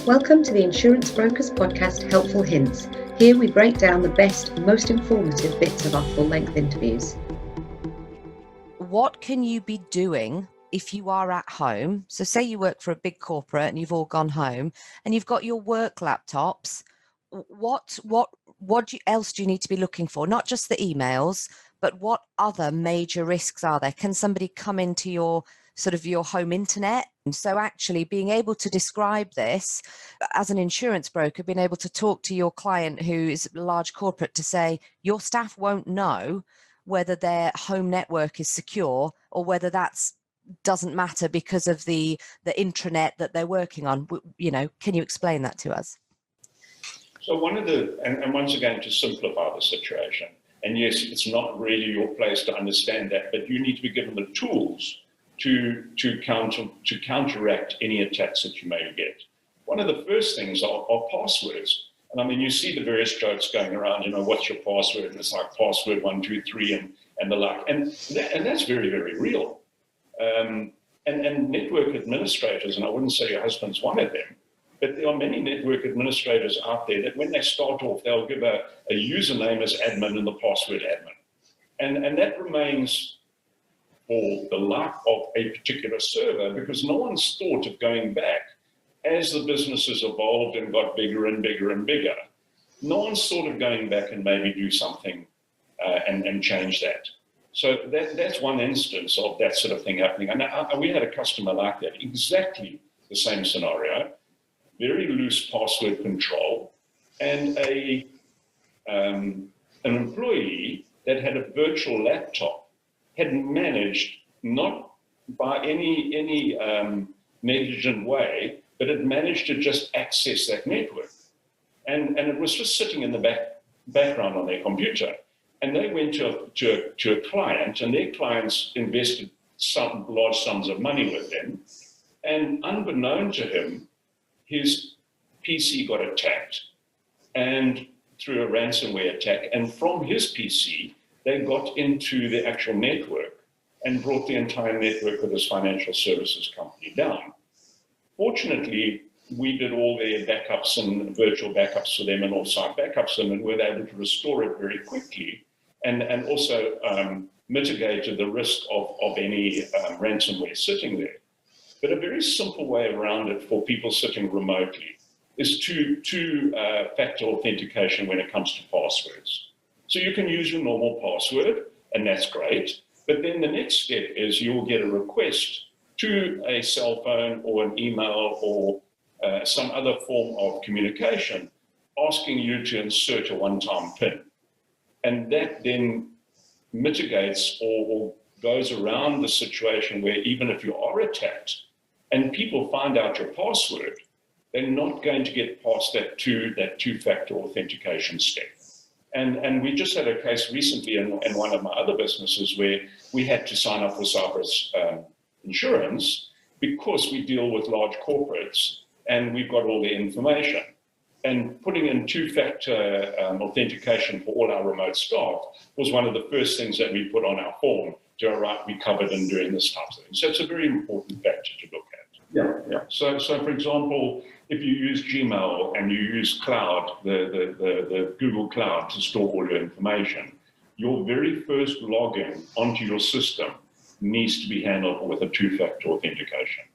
Welcome to the Insurance Brokers Podcast, Helpful Hints. Here we break down the best, most informative bits of our full-length interviews. What can you be doing if you are at home? So say you work for a big corporate and you've all gone home and you've got your work laptops. What else do you need to be looking for? Not just the emails, but what other major risks are there? Can somebody come into your home internet? And so actually being able to describe this as an insurance broker, being able to talk to your client who is a large corporate to say, your staff won't know whether their home network is secure or whether that's doesn't matter because of the intranet that they're working on. Can you explain that to us? So and once again, to simplify the situation, and yes, it's not really your place to understand that, but you need to be given the tools to counteract any attacks that you may get. One of the first things are passwords. And I mean, you see the various jokes going around, what's your password? And it's like password 123 and the like. And that's very, very real. And network administrators, and I wouldn't say your husband's one of them, but there are many network administrators out there that when they start off, they'll give a username as admin and the password admin. And that remains for the life of a particular server because no one's thought of going back. As the business has evolved and got bigger and bigger and bigger, no one's thought of going back and maybe do something and change that. So that's one instance of that sort of thing happening. And we had a customer like that, exactly the same scenario, very loose password control, and an employee that had a virtual laptop had managed, not by any negligent way, but it managed to just access that network. And it was just sitting in the background on their computer. And they went to a client, and their clients invested some large sums of money with them. And unbeknown to him, his PC got attacked and through a ransomware attack. And from his PC, they got into the actual network and brought the entire network of his financial services company down. Fortunately, we did all their backups and virtual backups for them and off-site backups, and were able to restore it very quickly and also mitigated the risk of any ransomware sitting there. But a very simple way around it for people sitting remotely is two-factor authentication when it comes to passwords. So you can use your normal password, and that's great. But then the next step is you'll get a request to a cell phone or an email or some other form of communication asking you to insert a one-time PIN. And that then mitigates or goes around the situation where even if you are attacked and people find out your password, they're not going to get past that two-factor authentication step. And we just had a case recently in one of my other businesses where we had to sign up for cyber insurance because we deal with large corporates and we've got all the information. And putting in two-factor authentication for all our remote staff was one of the first things that we put on our form to be covered in doing this type of thing. So it's a very important factor to look at. Yeah. So for example, if you use Gmail and you use cloud, the Google Cloud to store all your information, your very first login onto your system needs to be handled with a two-factor authentication.